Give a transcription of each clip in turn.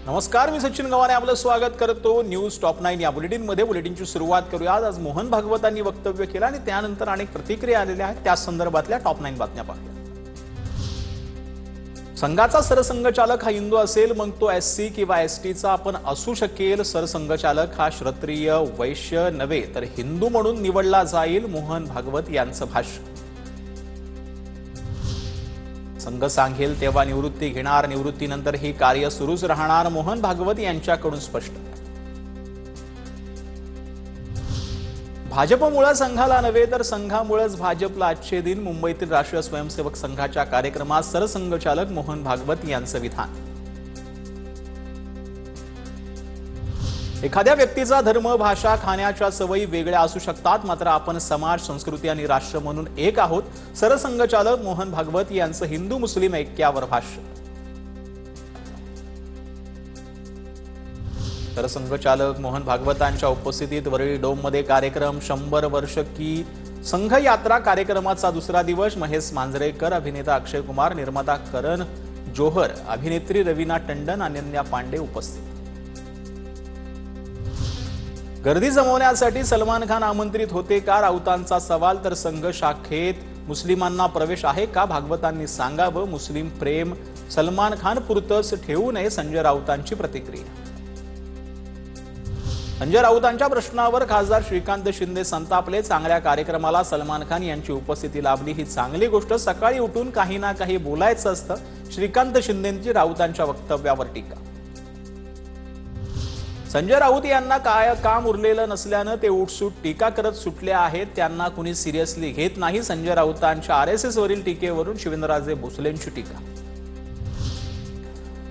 नमस्कार, मी सचिन गव्हाणे आपलं स्वागत करतो न्यूज टॉप 9 या बुलेटिनमध्ये। बुलेटिनची सुरुवात करूया। आज मोहन भागवतांनी वक्तव्य केलं आणि त्यानंतर अनेक प्रतिक्रिया आलेल्या आहेत। त्या संदर्भातल्या टॉप 9 बातम्या पाहूया। संघाचा सरसंघचालक हा हिंदू असेल मग तो एससी किंवा एसटीचा आपण असू शकेल। सरसंघचालक हा क्षत्रिय वैश्य नव्हे तर हिंदू म्हणून निवडला जाईल, मोहन भागवत यांचं भाष्य। संघ सांगेल तेव्हा निवृत्ती घेणार, निवृत्तीनंतर ही कार्य सुरूच राहणार, मोहन भागवत यांच्याकडून स्पष्ट। भाजपमुळे संघाला नव्हे तर संघामुळेच भाजपला आजचे दिन, मुंबईतील राष्ट्रीय स्वयंसेवक संघाच्या कार्यक्रमात सरसंघचालक मोहन भागवत यांचं विधान। एखाद्या व्यक्तीचा धर्म, भाषा, खाण्याच्या सवयी वेगळ्या असू शकतात, मात्र आपण समाज, संस्कृती आणि राष्ट्र म्हणून एक आहोत, सरसंघचालक मोहन भागवत यांचं हिंदू मुस्लिम ऐक्यावर भाष्य। सरसंघचालक मोहन भागवतांच्या उपस्थितीत वरळी डोममध्ये कार्यक्रम। 100 वर्ष की संघ यात्रा कार्यक्रमाचा दुसरा दिवस। महेश मांजरेकर, अभिनेता अक्षय कुमार, निर्माता करण जोहर, अभिनेत्री रवीना टंडन, अनन्या पांडे उपस्थित। गर्दी जमवण्यासाठी सलमान खान आमंत्रित होते का, राऊतांचा सवाल। तर संघ शाखेत मुस्लिमांना प्रवेश आहे का, भागवतांनी सांगावं। मुस्लिम प्रेम सलमान खान पुरतच ठेवू नये, संजय राऊतांची प्रतिक्रिया। संजय राऊतांच्या प्रश्नावर खासदार श्रीकांत शिंदे संतापले। चांगल्या कार्यक्रमाला सलमान खान यांची उपस्थिती लाभली ही चांगली गोष्ट, सकाळी उठून काही ना काही बोलायचं असतं, श्रीकांत शिंदेंची राऊतांच्या वक्तव्यावर टीका। संजय राऊत यांना काय काम उरलेलं नसल्यानं ते उठसूट टीका करत सुटले आहेत, त्यांना कुणी सिरियसली घेत नाही, संजय राऊतांच्या आरएसएस वरील टीकेवरून शिवेंद्रराजे भोसलेंची टीका।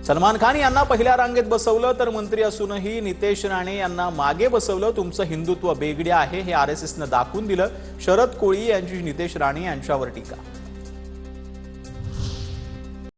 सलमान खान यांना पहिल्या रांगेत बसवलं तर मंत्री असूनही नितेश राणे यांना मागे बसवलं, तुमचं हिंदुत्व बेगडे आहे हे आरएसएसनं दाखवून दिलं, शरद कोळी यांची नितेश राणे यांच्यावर टीका।